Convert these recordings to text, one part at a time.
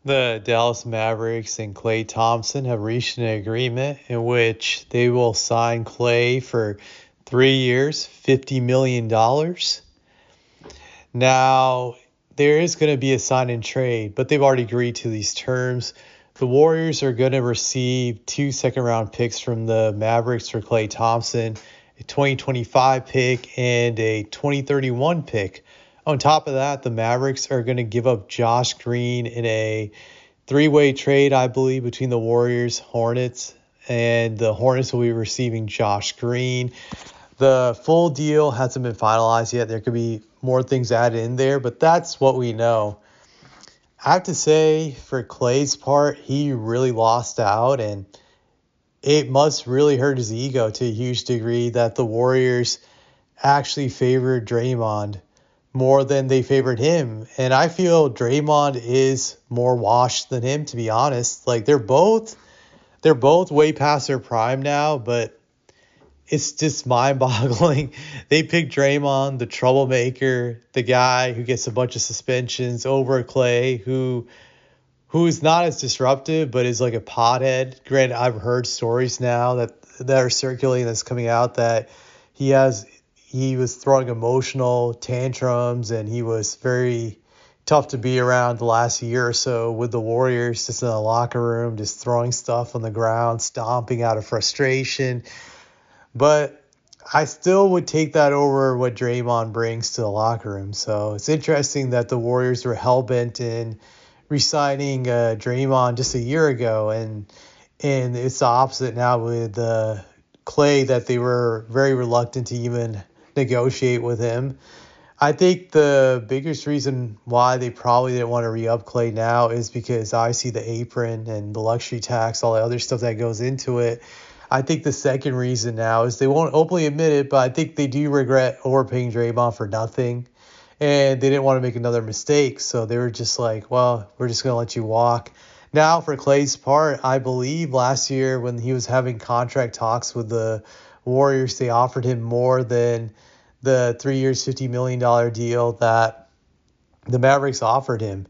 The Dallas Mavericks and Klay Thompson have reached an agreement in which they will sign Klay for 3 years, $50 million. Now, there is going to be a sign and trade, but they've already agreed to these terms. The Warriors are going to receive 2 second-round picks from the Mavericks for Klay Thompson, a 2025 pick, and a 2031 pick. On top of that, the Mavericks are going to give up Josh Green in a three-way trade, I believe, between the Warriors, Hornets, and the Hornets will be receiving Josh Green. The full deal hasn't been finalized yet. There could be more things added in there, but that's what we know. I have to say, for Klay's part, he really lost out, and it must really hurt his ego to a huge degree that the Warriors actually favored Draymond more than they favored him. And I feel Draymond is more washed than him, to be honest. Like they're both way past their prime now, but it's just mind-boggling. They picked Draymond, the troublemaker, the guy who gets a bunch of suspensions, over Klay, who's not as disruptive, but is like a pothead. Granted, I've heard stories now that are circulating, that's coming out, that he was throwing emotional tantrums and he was very tough to be around the last year or so with the Warriors, just in the locker room, just throwing stuff on the ground, stomping out of frustration. But I still would take that over what Draymond brings to the locker room. So it's interesting that the Warriors were hell-bent in re-signing Draymond just a year ago, and it's the opposite now with Klay, that they were very reluctant to even negotiate with him. I think the biggest reason why they probably didn't want to re-up Klay now is because I see the apron and the luxury tax, all the other stuff that goes into it. I think the second reason now is they won't openly admit it, but I think they do regret overpaying Draymond for nothing. And they didn't want to make another mistake, so they were just like, well, we're just going to let you walk. Now, for Klay's part, I believe last year when he was having contract talks with the Warriors, they offered him more than the 3 years, $50 million deal that the Mavericks offered him.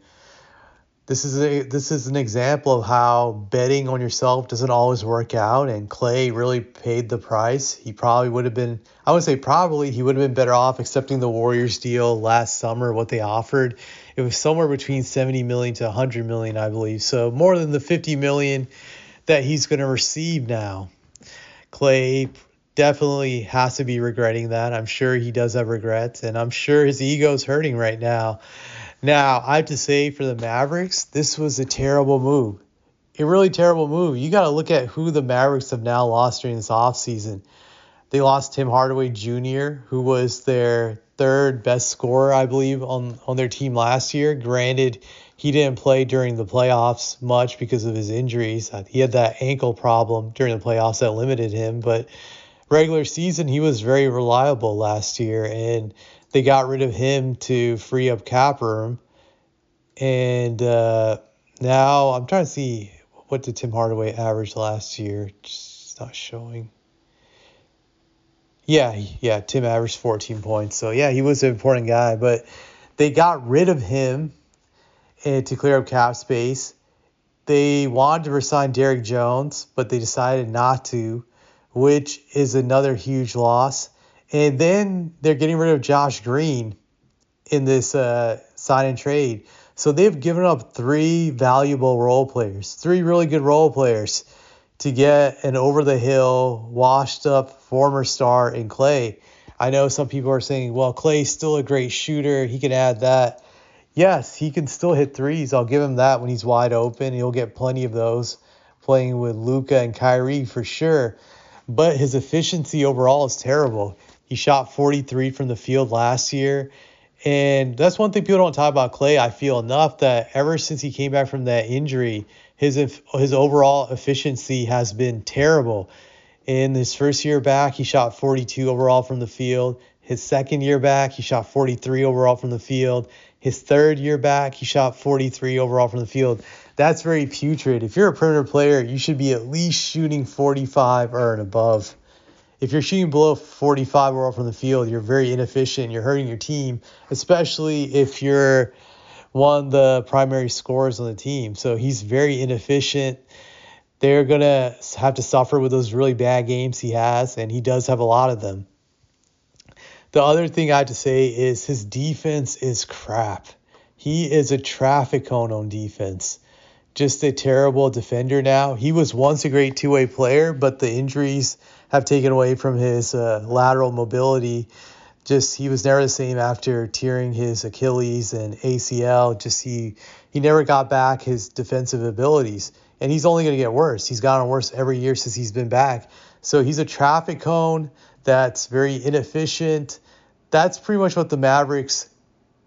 This is an example of how betting on yourself doesn't always work out, and Klay really paid the price. He probably would have been, I would say probably, he would have been better off accepting the Warriors deal last summer, what they offered. It was somewhere between 70 million to 100 million, I believe. So more than the 50 million that he's going to receive now. Klay definitely has to be regretting that. I'm sure he does have regrets, and I'm sure his ego's hurting right now. Now, I have to say, for the Mavericks, this was a terrible move. A really terrible move. You got to look at who the Mavericks have now lost during this offseason. They lost Tim Hardaway Jr., who was their third best scorer, I believe, on their team last year. Granted, he didn't play during the playoffs much because of his injuries. He had that ankle problem during the playoffs that limited him, but regular season, he was very reliable last year, and they got rid of him to free up cap room. And now I'm trying to see, what did Tim Hardaway average last year? Just not showing. Yeah, Tim averaged 14 points. So, yeah, he was an important guy. But they got rid of him to clear up cap space. They wanted to resign Derrick Jones, but they decided not to, which is another huge loss. And then they're getting rid of Josh Green in this sign and trade. So they've given up three valuable role players, three really good role players, to get an over-the-hill, washed-up former star in Klay. I know some people are saying, well, Klay's still a great shooter. He can add that. Yes, he can still hit threes. I'll give him that when he's wide open. He'll get plenty of those playing with Luka and Kyrie for sure. But his efficiency overall is terrible. He shot 43 from the field last year. And that's one thing people don't talk about Klay, I feel enough, that ever since he came back from that injury, his overall efficiency has been terrible. In his first year back, he shot 42 overall from the field. His second year back, he shot 43 overall from the field. His third year back, he shot 43 overall from the field. That's very putrid. If you're a perimeter player, you should be at least shooting 45 or above. If you're shooting below 45 overall from the field, you're very inefficient. You're hurting your team, especially if you're one of the primary scorers on the team. So he's very inefficient. They're going to have to suffer with those really bad games he has, and he does have a lot of them. The other thing I have to say is his defense is crap. He is a traffic cone on defense. Just a terrible defender now. He was once a great two-way player, but the injuries have taken away from his lateral mobility. Just he was never the same after tearing his Achilles and ACL. Just he never got back his defensive abilities, and he's only going to get worse. He's gotten worse every year since he's been back. So he's a traffic cone that's very inefficient. That's pretty much what the Mavericks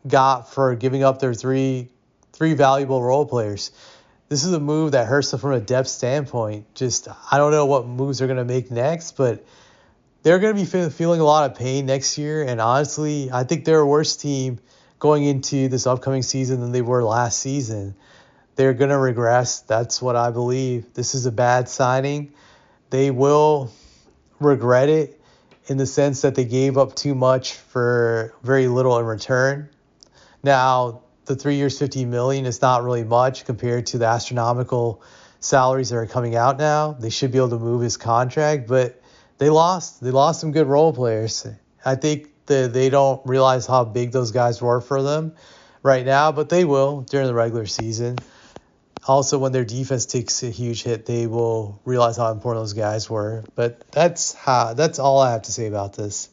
got for giving up their three valuable role players. This is a move that hurts them from a depth standpoint. Just I don't know what moves they're going to make next, but they're going to be feeling a lot of pain next year. And honestly, I think they're a worse team going into this upcoming season than they were last season. They're going to regress. That's what I believe. This is a bad signing. They will regret it in the sense that they gave up too much for very little in return. Now, the 3 years, $50 million is not really much compared to the astronomical salaries that are coming out now. They should be able to move his contract, but they lost some good role players. I think that they don't realize how big those guys were for them right now, but they will during the regular season. Also, when their defense takes a huge hit, they will realize how important those guys were. But that's all I have to say about this.